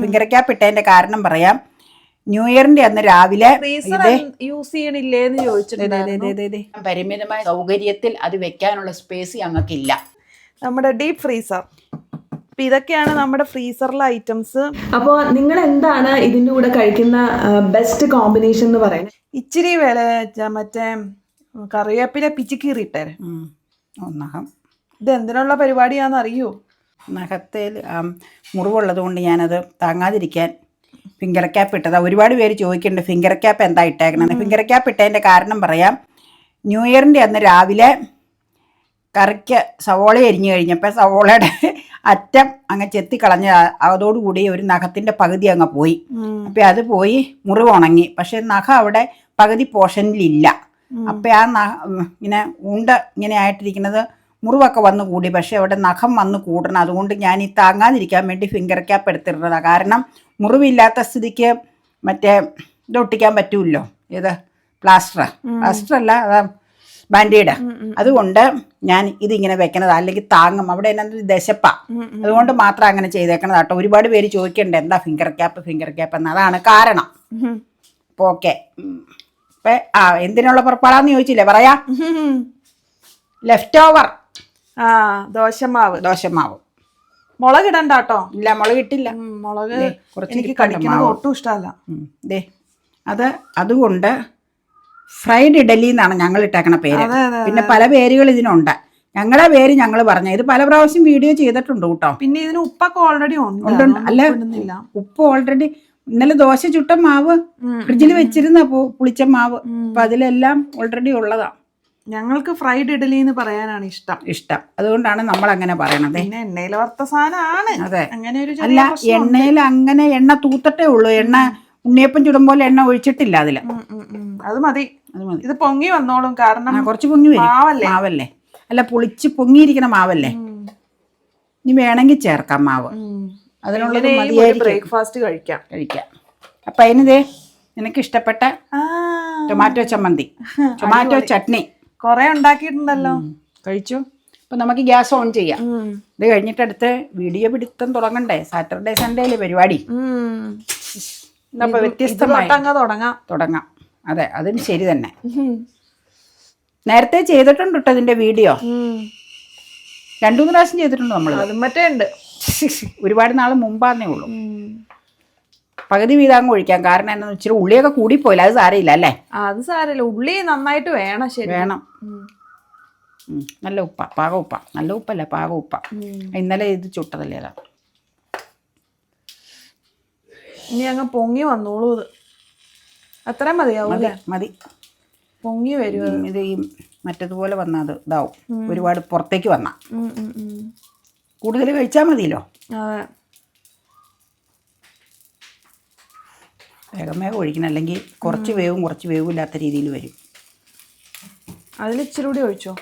Finger cap ഇട്ടതിന്റെ കാരണം പറയാം. New ഇയറിന്റെ അന്ന് രാവിലെ യൂസ് ചെയ്യണില്ലേന്ന് ചോദിച്ചിട്ടുണ്ട്. പരിമിതമായ സൗകര്യത്തിൽ അത് വെക്കാനുള്ള സ്പേസ് ഞങ്ങൾക്കില്ല. നമ്മുടെ ഡീപ് ഫ്രീസർ. അപ്പൊ ഇതൊക്കെയാണ് നമ്മുടെ ഫ്രീസറിലെ ഐറ്റംസ്. അപ്പോൾ നിങ്ങൾ എന്താണ് ഇതിൻ്റെ കൂടെ കഴിക്കുന്ന ബെസ്റ്റ് കോമ്പിനേഷൻ എന്ന് പറയുന്നത്? ഇച്ചിരി വില മറ്റേ കറിവേപ്പില പിച്ചിക്കീറിയിട്ടേ നഖം. ഇത് എന്തിനുള്ള പരിപാടിയാണെന്ന് അറിയോ? നഖത്തിൽ മുറിവുള്ളത് കൊണ്ട് ഞാനത് താങ്ങാതിരിക്കാൻ ഫിംഗർ ക്യാപ്പ് ഇട്ടതാ. ഒരുപാട് പേര് ചോദിക്കുന്നുണ്ട് ഫിംഗർ ക്യാപ്പ് എന്താ ഇട്ടേക്കണെന്ന്. ഫിംഗർ ക്യാപ്പ് ഇട്ടതിൻ്റെ കാരണം പറയാം. ന്യൂ ഇയറിൻ്റെ അന്ന് രാവിലെ കറിക്ക് സവോള എരിഞ്ഞു കഴിഞ്ഞപ്പോൾ സവോളയുടെ അറ്റം അങ്ങ് ചെത്തിക്കളഞ്ഞ അതോടുകൂടി ഒരു നഖത്തിൻ്റെ പകുതി അങ്ങ് പോയി. അപ്പം അത് പോയി, മുറിവ് ഉണങ്ങി. പക്ഷെ നഖം അവിടെ പകുതി പോർഷനിലില്ല. അപ്പം ആ ഇങ്ങനെ ഇങ്ങനെ ആയിട്ടിരിക്കുന്നത് മുറിവൊക്കെ വന്ന് കൂടി. പക്ഷെ അവിടെ നഖം വന്ന് കൂടണം. അതുകൊണ്ട് ഞാൻ ഈ താങ്ങാതിരിക്കാൻ വേണ്ടി ഫിംഗർ ക്യാപ്പ് എടുത്തിരുന്നതാണ്. കാരണം മുറിവില്ലാത്ത സ്ഥിതിക്ക് മറ്റേ ഇത് ഒട്ടിക്കാൻ പറ്റുമല്ലോ, ഇത് പ്ലാസ്റ്റർ അല്ല, ബാൻഡേഡ്. അതുകൊണ്ട് ഞാൻ ഇതിങ്ങനെ വെക്കണത്. അല്ലെങ്കിൽ താങ്ങും. അവിടെ എന്നാ ദശപ്പ. അതുകൊണ്ട് മാത്രം അങ്ങനെ ചെയ്തേക്കണത് കേട്ടോ. ഒരുപാട് പേര് ചോദിക്കണ്ടേ എന്താ ഫിംഗർ ക്യാപ്പ് എന്ന്. അതാണ് കാരണം. അപ്പോൾ ഓക്കെ. ഇപ്പം എന്തിനുള്ള പുറപ്പാടാന്ന് ചോദിച്ചില്ലേ, പറയാ. ലെഫ്റ്റ് ഓവർ ദോശമാവ്. മുളക് ഇടണ്ട കേട്ടോ. ഇല്ല, മുളക് ഇട്ടില്ല. മുളക് എനിക്ക് കഴിക്കുന്നത് ഒട്ടും ഇഷ്ടമല്ല. അതുകൊണ്ട് ഫ്രൈഡ് ഇഡലി എന്നാണ് ഞങ്ങൾ ഇട്ടേക്കണ പേര്. പിന്നെ പല പേരുകൾ ഇതിനുണ്ട്. ഞങ്ങളുടെ പേര് ഞങ്ങൾ പറഞ്ഞ ഇത് പല പ്രാവശ്യം വീഡിയോ ചെയ്തിട്ടുണ്ട് കേട്ടോ. പിന്നെ ഇതിന് ഉപ്പൊക്കെ ഓൾറെഡി ഉണ്ട്. അല്ല, ഉപ്പ് ഓൾറെഡി ഇന്നലെ ദോശ ചുട്ട മാവ് ഫ്രിഡ്ജിൽ വെച്ചിരുന്ന പുളിച്ച മാവ്. അപ്പൊ അതിലെല്ലാം ഓൾറെഡി ഉള്ളതാ. ഞങ്ങൾക്ക് ഫ്രൈഡ് ഇഡലി എന്ന് പറയാനാണ് ഇഷ്ടം. അതുകൊണ്ടാണ് നമ്മൾ അങ്ങനെ പറയണത്. പിന്നെ എണ്ണയിൽ വറുത്ത സാധനമാണ്. അതെ, അങ്ങനെ ഒരു അല്ല, എണ്ണയിൽ അങ്ങനെ എണ്ണ തൂത്തട്ടേ ഉള്ളൂ. എണ്ണ ഉണ്ണിയപ്പം ചുടുമ്പോൾ എണ്ണ ഒഴിച്ചിട്ടില്ല അതില്. അത് മതി. ഇത് പൊങ്ങി വന്നോളും. കാരണം കുറച്ച് പൊങ്ങി വരും. മാവല്ലേ, അല്ല, പുളിച്ച് പൊങ്ങിയിരിക്കണ മാവല്ലേ. ഇനി വേണമെങ്കിൽ ചേർക്കാം മാവ്. അതിനുള്ളത് ബ്രേക്ക്ഫാസ്റ്റ് കഴിക്കാം. അപ്പൊ അതിനിതേ നിനക്ക് ഇഷ്ടപ്പെട്ട ടൊമാറ്റോ ചമ്മന്തി, ടൊമാറ്റോ ചട്നി കൊറേ ഉണ്ടാക്കിയിട്ടുണ്ടല്ലോ. കഴിച്ചു. അപ്പൊ നമുക്ക് ഗ്യാസ് ഓൺ ചെയ്യാം. ഇത് കഴിഞ്ഞിട്ട് അടുത്ത് വീഡിയോ പിടുത്തം തുടങ്ങണ്ടേ. സാറ്റർഡേ സൺഡേയിലെ പരിപാടി. അപ്പൊ വ്യത്യസ്തമായി തുടങ്ങാം. അതെ, അതിന് ശരി തന്നെ. നേരത്തെ ചെയ്തിട്ടുണ്ട് കേട്ടോ ഇതിന്റെ വീഡിയോ. 2-3 പ്രാവശ്യം ചെയ്തിട്ടുണ്ട് നമ്മൾ. മറ്റേ ഉണ്ട്. ഒരുപാട് നാൾ മുമ്പാന്നേ ഉള്ളൂ. പകുതി വീതാങ്ങ് ഒഴിക്കാം. കാരണം എന്താണെന്ന് വെച്ചാൽ ഉള്ളിയൊക്കെ കൂടിപ്പോയില്ല. അത് സാരമില്ല അല്ലേ? അത് സാരമില്ല. ഉള്ളി നന്നായിട്ട് വേണം. ശരി, വേണം. നല്ല ഉപ്പ, പാക ഉപ്പ. നല്ല ഉപ്പല്ല, പാക ഉപ്പ. ഇന്നലെ ഇത് ചുട്ടതല്ലേ അതാ. ഇനി അങ്ങ് പൊങ്ങി വന്നോളൂ. ഇത് അത്രയും മതിയാവും അല്ലേ? മതി, പൊങ്ങി വരും. ഇത് ഈ മറ്റതുപോലെ വന്നാൽ അത് ഇതാവും. ഒരുപാട് പുറത്തേക്ക് വന്നാ കൂടുതൽ കഴിച്ചാൽ മതിയല്ലോ. അതെ, വേഗം ഒഴിക്കണം. അല്ലെങ്കിൽ കുറച്ച് വേവും ഇല്ലാത്ത രീതിയിൽ വരും. അതിൽ ഇച്ചിരി കൂടി ഒഴിച്ചോ.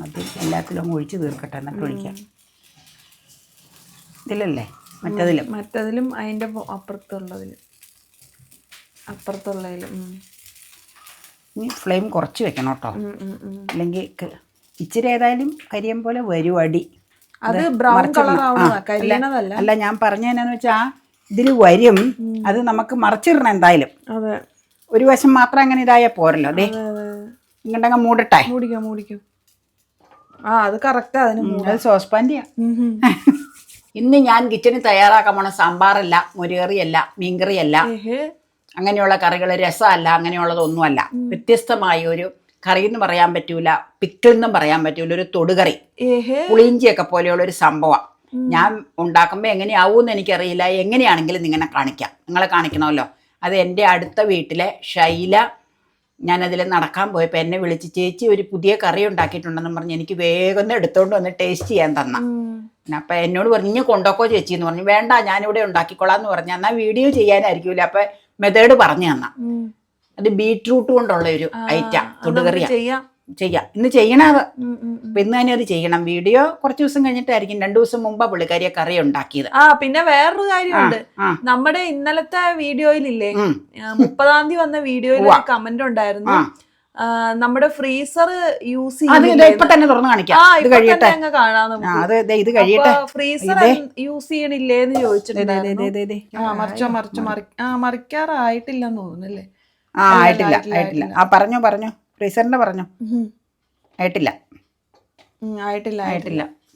അത് എല്ലാത്തിലും ഒഴിച്ച് തീർക്കട്ടെ, എന്നിട്ട് ഒഴിക്കാം. ഇതിലല്ലേ? മറ്റതിലും അതിൻ്റെ അപ്പുറത്തുള്ളതിലും. ഇനി ഫ്ലെയിം കുറച്ച് വെക്കണം കേട്ടോ. അല്ലെങ്കിൽ ഇച്ചിരി ഏതായാലും കരിയം പോലെ വരും അടി. അത് ബ്രൗൺ കളർ അല്ല, ഞാൻ പറഞ്ഞതെന്നു വെച്ചാൽ ഇതിൽ വരും. അത് നമുക്ക് മറച്ചിടണം എന്തായാലും. ഒരു വശം മാത്രം അങ്ങനെ ഇതായാൽ പോരല്ലോ. അതെ, ഇങ്ങോട്ടങ്ങ് മൂടട്ടെ. മൂടിക്കും. അത് കറക്റ്റാ. അത് സോസ്പാൻ്റെ. ഇന്ന് ഞാൻ കിച്ചണിൽ തയ്യാറാക്കാൻ പോണ സാമ്പാറല്ല, മുരുകറിയല്ല, മീൻകറിയല്ല, അങ്ങനെയുള്ള കറികൾ, രസമല്ല, അങ്ങനെയുള്ളതൊന്നുമല്ല. വ്യത്യസ്തമായ ഒരു കറി എന്ന് പറയാൻ പറ്റൂല, പിക്കിൾ എന്നും പറയാൻ പറ്റൂല, ഒരു തൊടുകറി, പുളിയിഞ്ചിയൊക്കെ പോലെയുള്ള ഒരു സംഭവം. ഞാൻ ഉണ്ടാക്കുമ്പോൾ എങ്ങനെയാവൂന്ന് എനിക്കറിയില്ല. എങ്ങനെയാണെങ്കിലും നിങ്ങളെ കാണിക്കണമല്ലോ. അത് എൻ്റെ അടുത്ത വീട്ടിലെ ഷൈല, ഞാനതിൽ നടക്കാൻ പോയപ്പോൾ എന്നെ വിളിച്ച്, ചേച്ചി ഒരു പുതിയ കറി ഉണ്ടാക്കിയിട്ടുണ്ടെന്ന് പറഞ്ഞ് എനിക്ക് വേഗം എടുത്തോണ്ട് വന്ന് ടേസ്റ്റ് ചെയ്യാൻ തന്ന. അപ്പം എന്നോട് പറഞ്ഞു, ഇനി കൊണ്ടോക്കോ ചേച്ചി എന്ന് പറഞ്ഞു. വേണ്ട, ഞാനിവിടെ ഉണ്ടാക്കിക്കോളാം എന്ന് പറഞ്ഞു. എന്നാൽ വീഡിയോ ചെയ്യാനായിരിക്കൂല. അപ്പം മെത്തേഡ് പറഞ്ഞു തന്ന. അത് ബീറ്റ്റൂട്ട് കൊണ്ടുള്ള ഒരു ഐറ്റം, തൊടുകറിയാ. ചെയ്യാം, ഇന്ന് ചെയ്യണത്. അപ്പൊ ഇന്ന് തന്നെ അത് ചെയ്യണം. വീഡിയോ കുറച്ച് ദിവസം കഴിഞ്ഞിട്ടായിരിക്കും. 2 ദിവസം മുമ്പാ പുള്ളിക്കാരിയെ കറി ഉണ്ടാക്കിയത്. പിന്നെ വേറൊരു കാര്യമുണ്ട്. നമ്മുടെ ഇന്നലത്തെ വീഡിയോയിലില്ലേ, 30-ാം തീയതി വന്ന വീഡിയോയിൽ കമന്റ് ഉണ്ടായിരുന്നു. നമ്മുടെ ഫ്രീസർ യൂസ് അത് ഇപ്പൊ തന്നെ തുറന്ന് കാണിക്കാം. ഇത് കഴിയട്ടെ. ഇത് കഴിയട്ടെ. ഫ്രീസർ യൂസ് ചെയ്യണില്ലേന്ന് ചോദിച്ചിട്ടുണ്ടായിരുന്നു. മറിക്കാറായിട്ടില്ലെന്ന് തോന്നുന്നല്ലേ? ആയിട്ടില്ല. പറഞ്ഞോ ഫ്രീസറിന്റെ പറഞ്ഞോ. ആയിട്ടില്ല.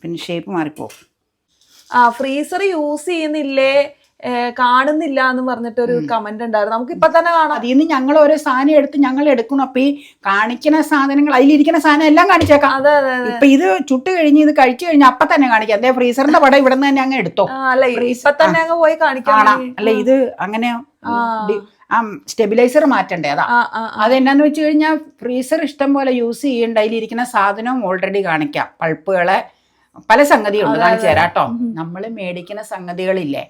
പിന്നെ ഷേപ്പ് മാറിപ്പോ. ഫ്രീസർ യൂസ് ചെയ്യുന്നില്ലേ, കാണുന്നില്ല എന്ന് പറഞ്ഞിട്ടൊരു കമന്റ് ഉണ്ടായിരുന്നു. നമുക്ക് ഇപ്പൊ തന്നെ കാണാം. അതിന്ന് ഞങ്ങൾ ഓരോ സാധനം എടുത്ത് ഞങ്ങൾ എടുക്കണം. അപ്പൊ ഈ കാണിക്കുന്ന സാധനങ്ങൾ, അതിലിരിക്കുന്ന സാധനം എല്ലാം കാണിച്ചേക്കാം. ഇപ്പൊ ഇത് ചുട്ട് കഴിഞ്ഞ് ഇത് കഴിച്ചു കഴിഞ്ഞാൽ അപ്പൊ തന്നെ കാണിക്കാം. അതേ ഫ്രീസറിന്റെ പടം ഇവിടെ നിന്ന് തന്നെ അങ്ങ് എടുത്തോ. ഇപ്പൊ തന്നെ അങ്ങ് പോയി കാണിക്കാം. അല്ല ഇത് അങ്ങനെ സ്റ്റെബിലൈസർ മാറ്റണ്ടേ? അതെന്നാന്ന് വെച്ച് കഴിഞ്ഞാൽ ഫ്രീസർ ഇഷ്ടം പോലെ യൂസ് ചെയ്യണ്ട. അതിലിരിക്കുന്ന സാധനവും ഓൾറെഡി കാണിക്കാം. പൾപ്പുകളെ പല സംഗതിയുണ്ട്, കാണിച്ചു തരാം കേട്ടോ. നമ്മൾ മേടിക്കുന്ന സംഗതികളില്ലേ,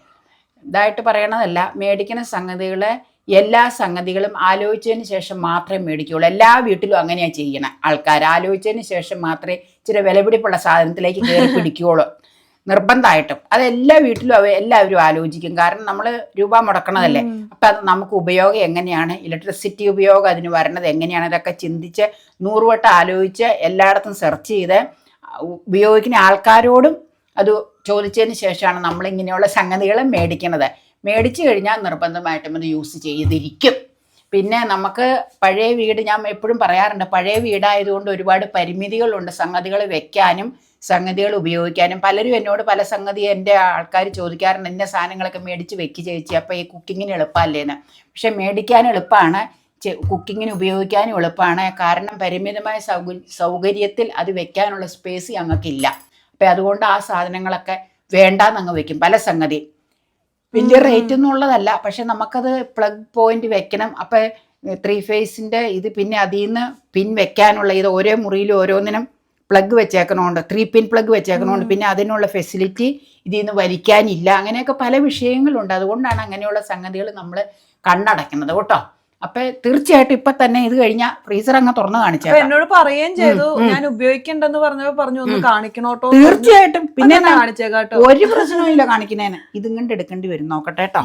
ഇതായിട്ട് പറയണതല്ല, മേടിക്കുന്ന സംഗതികളെ എല്ലാ സംഗതികളും ആലോചിച്ചതിന് ശേഷം മാത്രമേ മേടിക്കുകയുള്ളൂ. എല്ലാ വീട്ടിലും അങ്ങനെയാണ് ചെയ്യണം ആൾക്കാർ. ആലോചിച്ചതിന് ശേഷം മാത്രമേ ഇച്ചിരി വിലപിടിപ്പുള്ള സാധനത്തിലേക്ക് കയറി പിടിക്കുകയുള്ളൂ, നിർബന്ധമായിട്ടും. അത് എല്ലാ വീട്ടിലും എല്ലാവരും ആലോചിക്കും. കാരണം നമ്മൾ രൂപ മുടക്കണതല്ലേ. അപ്പം അത് നമുക്ക് ഉപയോഗം എങ്ങനെയാണ്, ഇലക്ട്രിസിറ്റി ഉപയോഗം അതിന് വരണത് എങ്ങനെയാണ്, ഇതൊക്കെ ചിന്തിച്ച് 100 വട്ടം ആലോചിച്ച് എല്ലായിടത്തും സെർച്ച് ചെയ്ത് ഉപയോഗിക്കുന്ന ആൾക്കാരോടും അത് ചോദിച്ചതിന് ശേഷമാണ് നമ്മളിങ്ങനെയുള്ള സംഗതികൾ മേടിക്കുന്നത്. മേടിച്ചു കഴിഞ്ഞാൽ നിർബന്ധമായിട്ടും അത് യൂസ് ചെയ്തിരിക്കും. പിന്നെ നമുക്ക് പഴയ വീട്, ഞാൻ എപ്പോഴും പറയാറുണ്ട്, പഴയ വീടായതുകൊണ്ട് ഒരുപാട് പരിമിതികളുണ്ട് സംഗതികൾ വെക്കാനും സംഗതികൾ ഉപയോഗിക്കാനും. പലരും എന്നോട് പല സംഗതി എൻ്റെ ആൾക്കാർ ചോദിക്കാറുണ്ട്, ഇന്ന സാധനങ്ങളൊക്കെ മേടിച്ച് വെക്ക് ചേച്ചി, അപ്പോൾ ഈ കുക്കിങ്ങിന് എളുപ്പമല്ലേന്ന്. പക്ഷെ മേടിക്കാൻ എളുപ്പമാണ്, കുക്കിങ്ങിന് ഉപയോഗിക്കാനും എളുപ്പമാണ്. കാരണം പരിമിതമായ സൗകര്യത്തിൽ അത് വെക്കാനുള്ള സ്പേസ് ഞങ്ങൾക്കില്ല. അപ്പം അതുകൊണ്ട് ആ സാധനങ്ങളൊക്കെ വേണ്ടാന്നങ്ങ് വെക്കും. പല സംഗതി വലിയ റേറ്റ് ഒന്നും ഉള്ളതല്ല, പക്ഷെ നമുക്കത് പ്ലഗ് പോയിന്റ് വെക്കണം. അപ്പം 3 ഫേസിൻ്റെ ഇത്, പിന്നെ അതിൽ നിന്ന് പിൻ വെക്കാനുള്ള ഇത് ഓരോ മുറിയിലും ഓരോന്നിനും പ്ലഗ് വെച്ചേക്കണോണ്ട്, 3 പിൻ പ്ലഗ് വെച്ചേക്കണോണ്ട്, പിന്നെ അതിനുള്ള ഫെസിലിറ്റി ഇതിൽ നിന്ന് വലിക്കാനില്ല. അങ്ങനെയൊക്കെ പല വിഷയങ്ങളുണ്ട്. അതുകൊണ്ടാണ് അങ്ങനെയുള്ള സംഗതികൾ നമ്മൾ കണ്ണടയ്ക്കുന്നത് കേട്ടോ. അപ്പൊ തീർച്ചയായിട്ടും ഇപ്പൊ തന്നെ ഇത് കഴിഞ്ഞാൽ ഫ്രീസർ അങ്ങ് തുറന്ന് കാണിച്ചു. എന്നോട് പറയുകയും ചെയ്തു, ഞാൻ ഉപയോഗിക്കണ്ടെന്ന് പറഞ്ഞു ഒന്ന് കാണിക്കണോട്ടോ. തീർച്ചയായിട്ടും പിന്നെ കാണിച്ചേക്കാട്ടോ, ഒരു പ്രശ്നവും കാണിക്കുന്നതിന്. ഇതും കണ്ട് എടുക്കേണ്ടി വരും. നോക്കട്ടെ കേട്ടോ.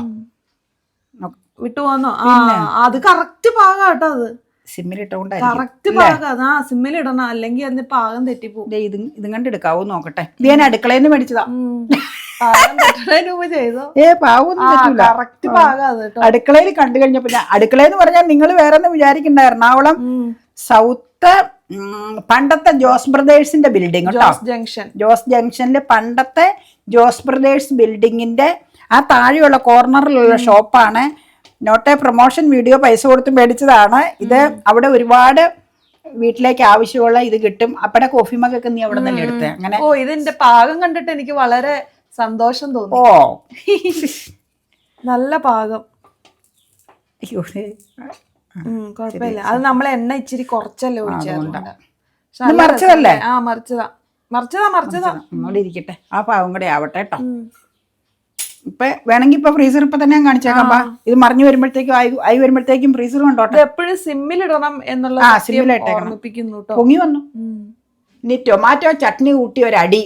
വിട്ടു പോന്നോ? അത് കറക്റ്റ് പാകാട്ടോ. അത് സിമ്മിലിട്ടോണ്ട് കറക്റ്റ് പാകം. സിമ്മിലിടണം, അല്ലെങ്കിൽ അതിന് പാകം തെറ്റിപ്പോകും. ഇതും കണ്ട് എടുക്കാവോ നോക്കട്ടെ. ഇത് ഞാൻ അടുക്കളയിൽ നിന്ന് മേടിച്ചതാ. അടുക്കളയിൽ കണ്ടു കഴിഞ്ഞപ്പോ, അടുക്കളയെന്ന് പറഞ്ഞാൽ നിങ്ങൾ വേറെ ഒന്നും വിചാരിക്കണ്ട, എറണാകുളം സൗത്ത് പണ്ടത്തെ ജോസ് ബ്രദേഴ്സിന്റെ ബിൽഡിംഗ് കേട്ടോ. ജോസ് ജംഗ്ഷനിലെ പണ്ടത്തെ ജോസ് ബ്രദേഴ്സ് ബിൽഡിങ്ങിന്റെ ആ താഴെയുള്ള കോർണറിലുള്ള ഷോപ്പാണ്. നോട്ട് എ പ്രൊമോഷൻ വീഡിയോ, പൈസ കൊടുത്ത് മേടിച്ചതാണ് ഇത്. അവിടെ ഒരുപാട് വീട്ടിലേക്ക് ആവശ്യമുള്ള ഇത് കിട്ടും. അപ്പടെ കോഫി മഗൊക്കെ നീ അവിടെ തന്നെ എടുത്തേ. അങ്ങനെ ഇതിന്റെ പാകം കണ്ടിട്ട് എനിക്ക് വളരെ സന്തോഷം തോന്നി. നല്ല പാകം. കുഴപ്പമില്ല. അത് നമ്മളെ എണ്ണ ഇച്ചിരി കുറച്ചല്ലേ ഒഴിച്ചല്ലേ? മറിച്ചതല്ലേ? മറിച്ചതാ. അങ്ങോട്ട് ഇരിക്കട്ടെ, ആ പാവം കൂടെ ആവട്ടെ കേട്ടോ. ഇപ്പൊ വേണമെങ്കിൽ ഇപ്പൊ ഫ്രീസർ ഇപ്പൊ തന്നെ കാണിച്ചേക്കാം. ഇത് മറിഞ്ഞു വരുമ്പോഴത്തേക്കും ആയി വരുമ്പോഴത്തേക്കും ഫ്രീസർ കൊണ്ടോട്ടെ. എപ്പോഴും സിമ്മിലിടണം എന്നുള്ള പൊങ്ങി വന്നു. ഇനി ടൊമാറ്റോ ചട്നി കൂട്ടി ഒരടി.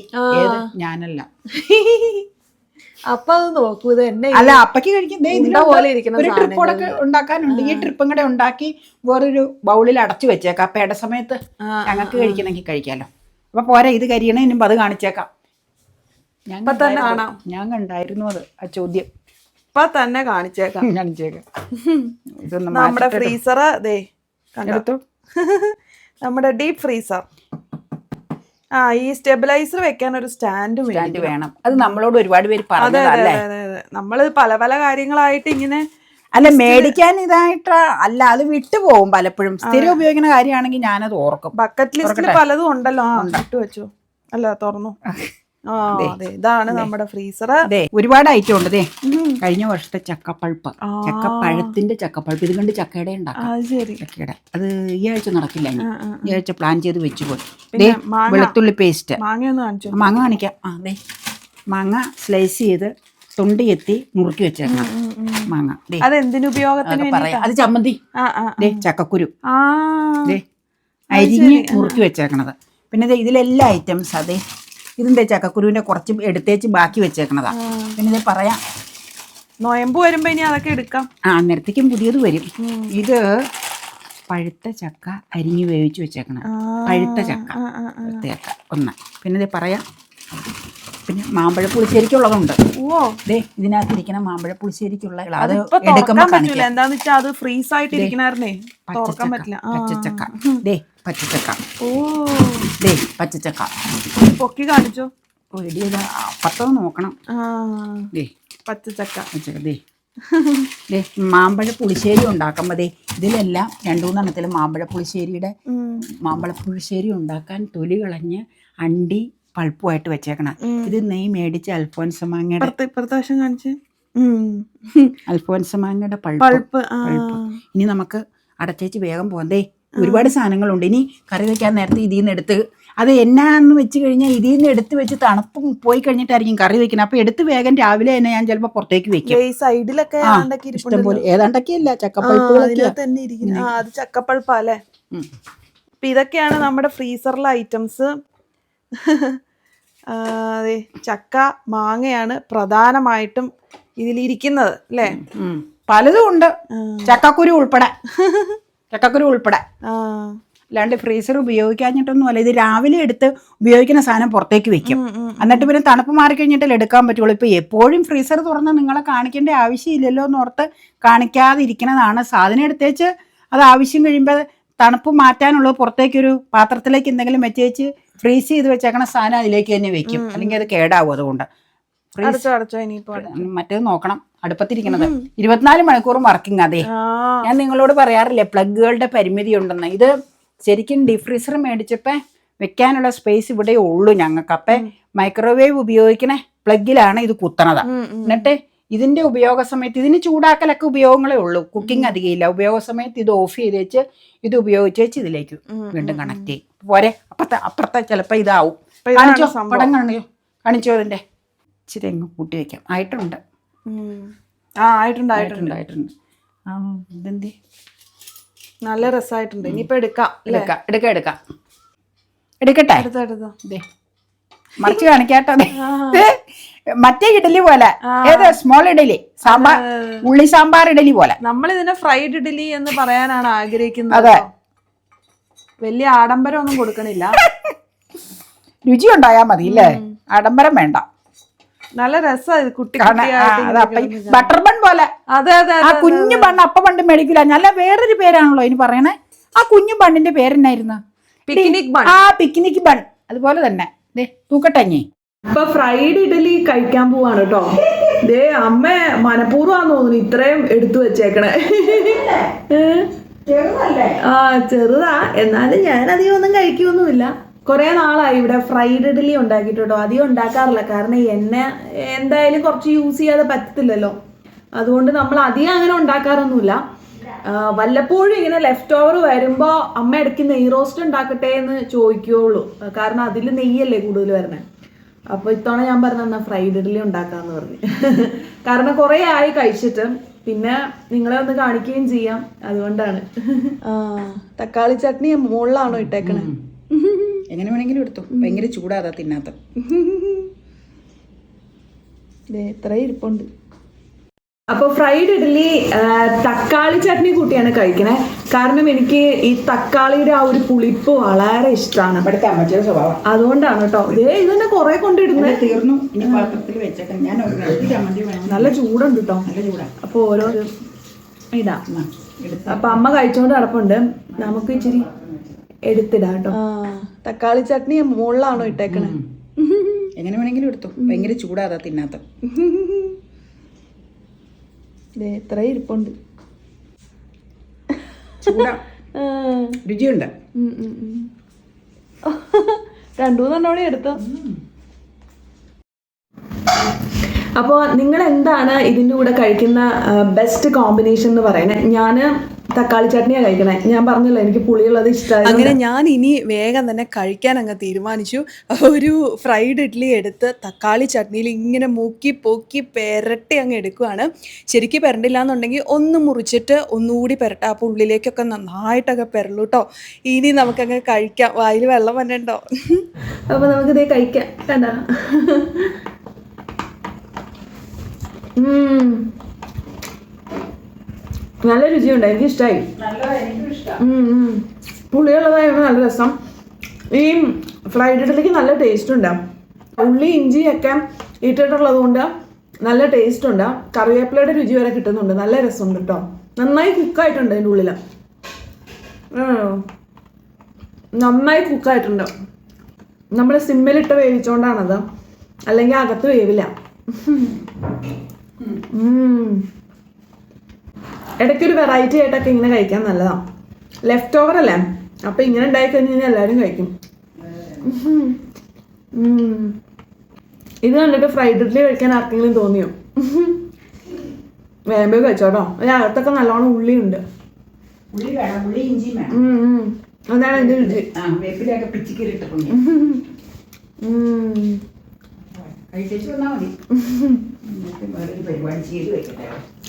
ഞാനല്ല. അപ്പൊ അത് നോക്കൂ, അല്ല അപ്പക്ക് കഴിക്കും. ഒരു ട്രിപ്പോടൊക്കെ ഉണ്ടാക്കാനുണ്ട്. ഈ ട്രിപ്പും കൂടെ ഉണ്ടാക്കി വേറൊരു ബൗളിൽ അടച്ചു വെച്ചേക്കാം. അപ്പൊ ഇട സമയത്ത് ഞങ്ങൾക്ക് കഴിക്കണമെങ്കിൽ കഴിക്കാലോ. അപ്പൊ പോരാ, ഇത് കരിയണതിന് മുമ്പ് അത് കാണിച്ചേക്കാം. ഞാൻ കണ്ടായിരുന്നു അത്, ആ ചോദ്യം. ഇപ്പൊ തന്നെ കാണിച്ചേക്കാം. നമ്മുടെ ഫ്രീസർ കണ്ടെടുത്തു. നമ്മുടെ ഡീപ് ഫ്രീസർ. ഈ സ്റ്റെബിലൈസർ വെക്കാൻ ഒരു സ്റ്റാൻഡ് വേണം. അത് നമ്മളോട് ഒരുപാട് പേര് പറഞ്ഞതല്ലേ. നമ്മള് പല പല കാര്യങ്ങളായിട്ട് ഇങ്ങനെ, അല്ല മേടിക്കാൻ ഇതായിട്ട് അല്ല, അത് വിട്ടുപോകും പലപ്പോഴും. സ്ഥിരം ഉപയോഗിക്കുന്ന കാര്യമാണെങ്കിൽ ഞാനത് ഓർക്കും. ബക്കറ്റ് ലിസ്റ്റിൽ പലതും ഉണ്ടല്ലോ. ഇട്ട് വെച്ചു. അല്ല തുറന്നു. ഇതാണ് നമ്മുടെ ഫ്രീസർ. ഒരുപാട് ഐറ്റം ഉണ്ട്. കഴിഞ്ഞ വർഷത്തെ ചക്കപ്പഴുപ്പ്, ചക്കപ്പഴത്തിന്റെ ചക്കപ്പഴുപ്പ്. ഇത് കണ്ട് ചക്കയുടെ ഉണ്ടാക്കാം. ചക്കയുടെ അത് ഈ ആഴ്ച നടക്കില്ല. ഈ ആഴ്ച പ്ലാൻ ചെയ്ത് വെച്ചു പോയി. വെളുത്തുള്ളി പേസ്റ്റ്. മാങ്ങ കാണിക്കാം. അതെ, മാങ്ങ സ്ലൈസ് ചെയ്ത് തൊണ്ടി എത്തി നുറുക്കി വെച്ചേക്കണം. മാങ്ങ അതെന്തിനുപയോഗത്തിന് പറയാം. അത് ചമ്മന്തി. ചക്കക്കുരു അരിഞ്ഞ് നുറുക്കി വെച്ചേക്കണത്. പിന്നെ ഇതിലെല്ലാ ഐറ്റംസ്. അതെ, ഇതിന്റെ ചക്കക്കുരുവിന്റെ കുറച്ച് എടുത്തേച്ച് ബാക്കി വെച്ചേക്കണതാ. പിന്നെ ഇത് പറയാം, നൊയമ്പ് വരുമ്പോ ഇനി അതൊക്കെ എടുക്കാം. അന്നേരത്തേക്കും പുതിയത് വരും. ഇത് പഴുത്ത ചക്ക അരിഞ്ഞ് വേവിച്ച് വെച്ചേക്കണം. പഴുത്ത ചക്ക ഒന്ന്. പിന്നെ ഇത് പറയാം, പിന്നെ മാമ്പഴ പുളിശ്ശേരിക്കുള്ളതുണ്ട്. ദേ ഇതിനകത്തിരിക്കുന്ന മാമ്പഴ പുളിശ്ശേരിക്കുള്ള അത് എടുക്കുമ്പോൾ കാണിക്കാം. എന്താന്ന് വെച്ചാൽ അത് ഫ്രീസ് ആയിട്ട് ഇരിക്കണേ, തുറക്കാൻ പറ്റില്ല. പച്ചച്ചക്ക, ദേ പച്ചച്ചക്ക, ദേ പച്ചച്ചക്ക പൊക്കി കാണിച്ചോ. പത്തത് നോക്കണം. ദേ പച്ചച്ചക്ക, ദേ ദേ മാമ്പഴ പുളിശ്ശേരി ഉണ്ടാക്കുമ്പോൾ ദേ ഇതിലെല്ലാം 2-3 മാമ്പഴ പുളിശ്ശേരി ഉണ്ടാക്കാൻ തൊലി കളഞ്ഞ് അണ്ടി പൾപ്പുമായിട്ട് വെച്ചേക്കണം. ഇത് നെയ് മേടിച്ച് അൽഫോൻസമാങ്ങയുടെ പൾപ്പ്. ഇനി നമുക്ക് അടച്ചേച്ച് വേഗം പോകണ്ടേ. ഒരുപാട് സാധനങ്ങളുണ്ട്. ഇനി കറി വയ്ക്കാൻ നേരത്തെ ഇതിൽ നിന്ന് എടുത്ത്, അത് എന്നാന്ന് വെച്ച് കഴിഞ്ഞാൽ ഇതിൽ നിന്ന് എടുത്ത് വെച്ച് തണുപ്പ് പോയി കഴിഞ്ഞിട്ടായിരിക്കും കറി വെക്കുന്നത്. അപ്പൊ എടുത്ത് വേഗം രാവിലെ തന്നെ ഞാൻ ചിലപ്പോൾ പുറത്തേക്ക് വെക്കും. സൈഡിലൊക്കെ ഇഷ്ടംപോലെ ഏതാണ്ടൊക്കെയല്ല ചക്കപ്പഴുപ്പല്ലേ. അപ്പൊ ഇതൊക്കെയാണ് നമ്മുടെ ഫ്രീസറിലെ ഐറ്റംസ്. അതെ, ചക്ക മാങ്ങയാണ് പ്രധാനമായിട്ടും ഇതിലിരിക്കുന്നത് അല്ലേ. പലതും ഉണ്ട്, ചക്കക്കുരു ഉൾപ്പെടെ. അല്ലാണ്ട് ഫ്രീസർ ഉപയോഗിക്കാഞ്ഞിട്ടൊന്നുമല്ല. ഇത് രാവിലെ എടുത്ത് ഉപയോഗിക്കുന്ന സാധനം പുറത്തേക്ക് വെക്കും. എന്നിട്ട് പിന്നെ തണുപ്പ് മാറിക്കഴിഞ്ഞിട്ടല്ലേ എടുക്കാൻ പറ്റുള്ളൂ. ഇപ്പൊ എപ്പോഴും ഫ്രീസർ തുറന്ന് നിങ്ങളെ കാണിക്കേണ്ട ആവശ്യമില്ലല്ലോ എന്നോർത്ത് കാണിക്കാതിരിക്കുന്നതാണ്. സാധനം എടുത്തേച്ച് അത് ആവശ്യം കഴിയുമ്പോൾ തണുപ്പ് മാറ്റാനുള്ളത് പുറത്തേക്കൊരു പാത്രത്തിലേക്ക് എന്തെങ്കിലും വെച്ചേച്ച് ഫ്രീസ് ചെയ്ത് വെച്ചേക്കണ സാധനം അതിലേക്ക് തന്നെ വെക്കും. അല്ലെങ്കിൽ അത് കേടാവും. അതുകൊണ്ട് മറ്റേത് നോക്കണം. അടുപ്പത്തിരിക്കണത് 24 മണിക്കൂറും വർക്കിംഗ്. അതെ, ഞാൻ നിങ്ങളോട് പറയാറില്ലേ പ്ലഗുകളുടെ പരിമിതി ഉണ്ടെന്ന്. ഇത് ശരിക്കും ഡീപ് ഫ്രീസർ മേടിച്ചപ്പോ വെക്കാനുള്ള സ്പേസ് ഇവിടെ ഉള്ളൂ ഞങ്ങൾക്ക്. അപ്പൊ മൈക്രോവേവ് ഉപയോഗിക്കണ പ്ലഗിലാണ് ഇത് കുത്തണത്. എന്നിട്ട് ഇതിന്റെ ഉപയോഗ സമയത്ത് ഇതിന് ചൂടാക്കലൊക്കെ ഉപയോഗങ്ങളേ ഉള്ളൂ, കുക്കിംഗ് അധികമില്ല. ഉപയോഗ സമയത്ത് ഇത് ഓഫ് ചെയ്ത് വെച്ച് ഇത് ഉപയോഗിച്ച് ഇതിലേക്ക് വീണ്ടും കണക്ട് ചെയ്യും. പോരെ, അപ്പുറത്തെ ചിലപ്പോ ഇതാവും. കാണിച്ചോ, പടം കാണിച്ചോ. ഇതിന്റെ ഇച്ചിരി അങ്ങ് കൂട്ടി വെക്കാം. ആയിട്ടുണ്ട്. ഇതെന്തി നല്ല രസമായിട്ടുണ്ട്. ഇനിയിപ്പോ എടുക്കട്ടെ, മറിച്ച് കാണിക്കാട്ടോ. മറ്റേ ഇഡലി പോലെ, ഏത് സ്മോൾ ഇഡലി, സാമ്പാർ, ഉള്ളി സാമ്പാർ ഇഡലി പോലെ. നമ്മൾ ഇതിനെ ഫ്രൈഡ് ഇഡലി എന്ന് പറയാനാണ് ആഗ്രഹിക്കുന്നത്. അതെ, വലിയ ആഡംബരം ഒന്നും കൊടുക്കണില്ല. രുചി ഉണ്ടായാ മതി അല്ലേ, ആഡംബരം വേണ്ട. നല്ല രസമാണ് കുട്ടി. ബട്ടർ ബൺ പോലെ. അതെ അതെ, ആ കുഞ്ഞു ബണ്ണ് അപ്പ പണ്ട് മേടിക്കില്ല. നല്ല വേറൊരു പേരാണല്ലോ ഇനി പറയണേ. ആ കുഞ്ഞു ബണ്ണിന്റെ പേരെന്നായിരുന്നു? Picnic bun. Picnic bun. അതുപോലെ തന്നെ തൂക്കട്ടഞ്ഞി. ഇപ്പൊ ഫ്രൈഡ് ഇഡലി കഴിക്കാൻ പോവാണ് കേട്ടോ. ദേ അമ്മ മനഃപൂർവ്വമാന്ന് തോന്നുന്നു ഇത്രയും എടുത്തു വെച്ചേക്കണേ. ചെറുതാ, എന്നാലും ഞാൻ അധികം ഒന്നും കഴിക്കൊന്നുമില്ല. കുറെ നാളായി ഇവിടെ ഫ്രൈഡ് ഇഡലി ഉണ്ടാക്കിട്ടോ. അധികം ഉണ്ടാക്കാറില്ല, കാരണം എണ്ണ എന്തായാലും കുറച്ച് യൂസ് ചെയ്യാതെ പറ്റത്തില്ലല്ലോ. അതുകൊണ്ട് നമ്മൾ അധികം അങ്ങനെ ഉണ്ടാക്കാറൊന്നുമില്ല. വല്ലപ്പോഴും ഇങ്ങനെ ലെഫ്റ്റ് ഓവർ വരുമ്പോൾ അമ്മ ഇടയ്ക്ക് നെയ് റോസ്റ്റ് ഉണ്ടാക്കട്ടെ എന്ന് ചോദിക്കുകയുള്ളൂ, കാരണം അതിൽ നെയ്യല്ലേ കൂടുതൽ വരണേ. അപ്പോൾ ഇത്തവണ ഞാൻ പറഞ്ഞ ഫ്രൈഡ് ഇഡലി ഉണ്ടാക്കാന്ന് പറഞ്ഞു. കാരണം കുറേ ആയി കഴിച്ചിട്ട്, പിന്നെ നിങ്ങളെ ഒന്ന് കാണിക്കുകയും ചെയ്യാം, അതുകൊണ്ടാണ്. തക്കാളി ചട്നി മുകളിലാണോ ഇട്ടേക്കണേ? എങ്ങനെ വേണമെങ്കിലും എടുത്തു, ഭയങ്കര ചൂടാതാ തിന്നാത്ത. എത്ര ഇരിപ്പുണ്ട്. അപ്പോൾ ഫ്രൈഡ് ഇഡലി തക്കാളി ചട്നി കൂട്ടിയാണ് കഴിക്കണേ. കാരണം എനിക്ക് ഈ തക്കാളിയുടെ ആ ഒരു പുളിപ്പ് വളരെ ഇഷ്ടമാണ്. അതുകൊണ്ടാണ് കേട്ടോ. ഇതന്നെ കുറെ കൊണ്ടിടുന്നത്. തീർന്നു. നല്ല ചൂടുണ്ട് കേട്ടോ. അപ്പോൾ ഓരോ ഇതാ. അപ്പൊ അമ്മ കഴിച്ചോണ്ട് കിടപ്പുണ്ട്, നമുക്ക് ഇച്ചിരി എടുത്തിടാം കേട്ടോ. തക്കാളി ചട്നി മുകളിലാണോ ഇട്ടേക്കണേ? എങ്ങനെ വേണമെങ്കിലും എടുത്തു, ഭയങ്കര ചൂടാതാ തിന്നാത്ത. എത്ര ഇരിപ്പുണ്ട്. രുചിയുണ്ട്. 2-3 എടുത്തു. അപ്പോൾ നിങ്ങൾ എന്താണ് ഇതിൻ്റെ കൂടെ കഴിക്കുന്ന ബെസ്റ്റ് കോമ്പിനേഷൻ എന്ന് പറയുന്നത്? ഞാൻ തക്കാളി ചട്നിയാണ് കഴിക്കണേ. ഞാൻ പറഞ്ഞല്ലോ എനിക്ക് പുളിയുള്ളത് ഇഷ്ടമായി. അങ്ങനെ ഞാൻ ഇനി വേഗം തന്നെ കഴിക്കാൻ അങ്ങ് തീരുമാനിച്ചു. ഒരു ഫ്രൈഡ് ഇഡ്ഡലി എടുത്ത് തക്കാളി ചട്നിയിൽ ഇങ്ങനെ മുക്കി പൊക്കി പെരട്ടി അങ്ങ് എടുക്കുകയാണ്. ശരിക്കും പെരണ്ടില്ല എന്നുണ്ടെങ്കിൽ ഒന്ന് മുറിച്ചിട്ട് ഒന്നുകൂടി പെരട്ടാം, അപ്പോൾ ഉള്ളിലേക്കൊക്കെ നന്നായിട്ടൊക്കെ പെരളൂ കേട്ടോ. ഇനി നമുക്കങ്ങ് കഴിക്കാം. വായിൽ വെള്ളം വന്നണ്ടോ? അപ്പോൾ നമുക്കിതേ കഴിക്കാം. കണ്ട നല്ല രുചിയുണ്ട്, എനിക്കിഷ്ടമായി. പുളിയുള്ളതായിരുന്നു നല്ല രസം. ഈ ഫ്രൈഡ് ഇഡ്ഡലിക്ക് നല്ല ടേസ്റ്റ് ഉണ്ട്. ഉള്ളി ഇഞ്ചിയൊക്കെ ഇട്ടിട്ടുള്ളത് കൊണ്ട് നല്ല ടേസ്റ്റ് ഉണ്ട്. കറിവേപ്പിലയുടെ രുചി വരെ കിട്ടുന്നുണ്ട്. നല്ല രസമുണ്ട് കേട്ടോ. നന്നായി കുക്കായിട്ടുണ്ട് അതിൻ്റെ ഉള്ളിൽ. നന്നായി കുക്കായിട്ടുണ്ട്. നമ്മൾ സിമ്മിലിട്ട് വേവിച്ചോണ്ടാണത്, അല്ലെങ്കിൽ അകത്ത് വേവില്ല. ഇടയ്ക്കൊരു വെറൈറ്റി ആയിട്ടൊക്കെ ഇങ്ങനെ കഴിക്കാൻ നല്ലതാണ്. ലെഫ്റ്റ് ഓവർ അല്ലേ, അപ്പം ഇങ്ങനെ ഉണ്ടായി കഴിഞ്ഞ് കഴിഞ്ഞാൽ എല്ലാവരും കഴിക്കും. ഇത് കണ്ടിട്ട് ഫ്രൈഡ് ഇഡ്ഡലി കഴിക്കാൻ ആർക്കെങ്കിലും തോന്നിയോ? വേമ്പേ കഴിച്ചോട്ടോ. അതിനകത്തൊക്കെ നല്ലോണം ഉള്ളിയുണ്ട്. അതാണ് അതിൻ്റെ രുചി. കഴിച്ചു വന്നാൽ മതി. പരിപാടി ചെയ്ത് വെക്കട്ടെ.